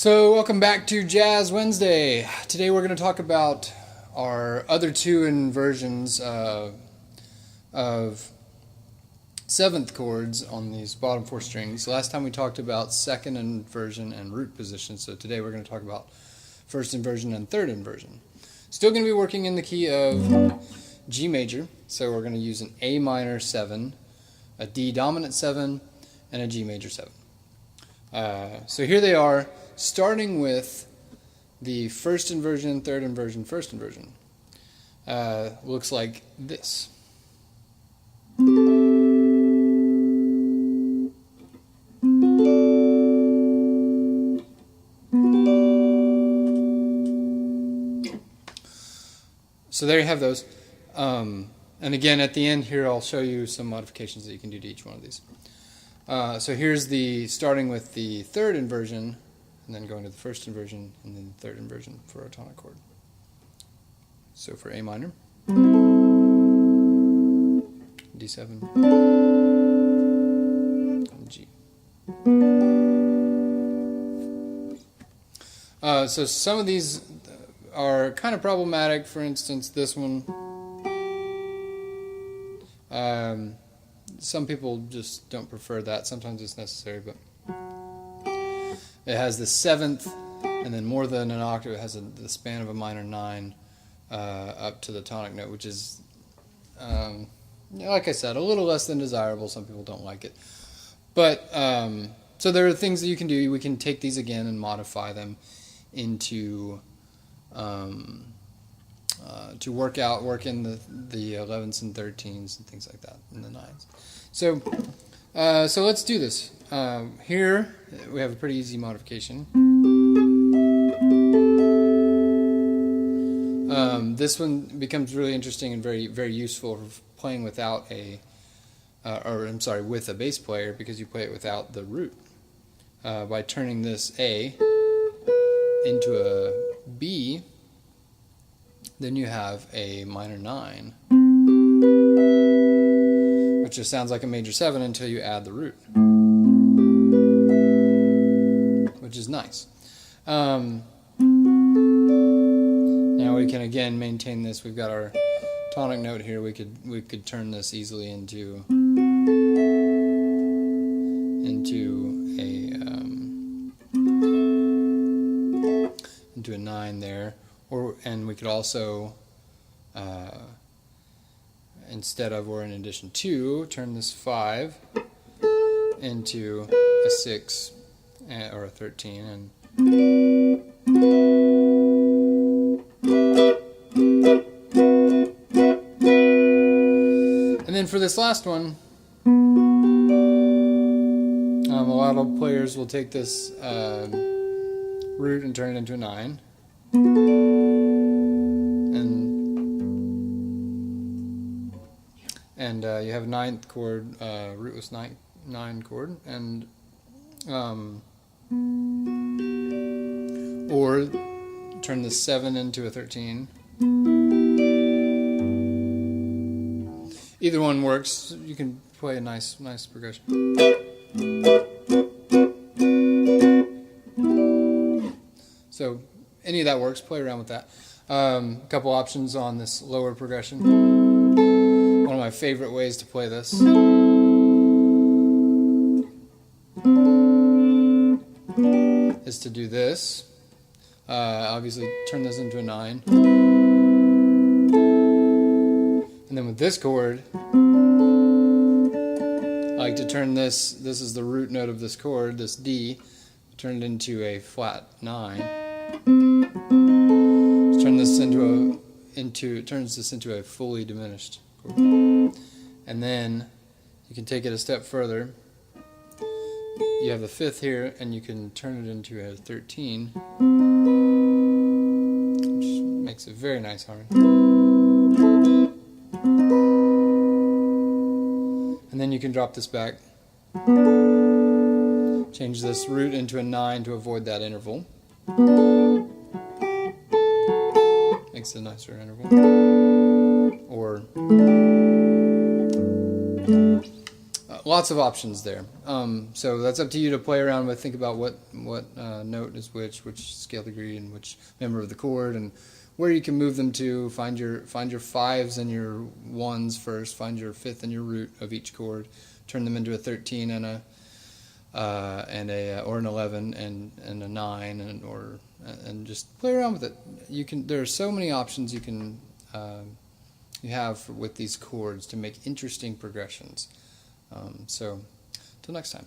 So welcome back to Jazz Wednesday. Today we're going to talk about our other two inversions of 7th chords on these bottom four strings. Last time we talked about second inversion and root position, so today we're going to talk about first inversion and third inversion. Still going to be working in the key of G major, so we're going to use an A minor 7, a D dominant 7, and a G major 7. So here they are, starting with the first inversion, third inversion, first inversion. Looks like this. So there you have those. And again, at the end here, I'll show you some modifications that you can do to each one of these. So here's the starting with the third inversion, and then going to the first inversion, and then the third inversion for a tonic chord. So for A minor, D7, and G. So some of these are kind of problematic. For instance, this one. Some people just don't prefer that. Sometimes it's necessary, but it has the 7th, and then more than an octave. It has the span of a minor 9 up to the tonic note, which is, like I said, a little less than desirable. Some people don't like it. But, so there are things that you can do. We can take these again and modify them into, to work in the 11s and 13s and things like that, and the 9s. So let's do this. Here we have a pretty easy modification. This one becomes really interesting and very, very useful for playing without with a bass player, because you play it without the root. By turning this A into a B, then you have a minor 9, which just sounds like a major 7 until you add the root, which is nice. Now we can again maintain this. We've got our tonic note here. We could turn this easily into a 9 there. And we could also, instead of or in addition to, turn this 5 into a 6 or a 13. And then for this last one, a lot of players will take this root and turn it into a 9. And you have a 9th chord, rootless 9 chord, and or turn the 7 into a 13. Either one works. You can play a nice progression. So any of that works. Play around with that. A couple options on this lower progression. One of my favorite ways to play this is to do this. Obviously turn this into a 9. And then with this chord, I like to turn this is the root note of this chord, this D, turn it into a flat 9. Turns this into a fully diminished chord. And then you can take it a step further. You have the 5th here, and you can turn it into a 13, which makes a very nice harmony. And then you can drop this back, change this root into a 9 to avoid that interval. Makes a nicer interval. Or lots of options there. So that's up to you to play around with. Think about what note is which scale degree, and which member of the chord, and where you can move them to. Find your fives and your ones first. Find your fifth and your root of each chord. Turn them into a 13 and or an 11 and a 9 and just play around with it. You can. There are so many options you can you have with these chords to make interesting progressions. So, till next time.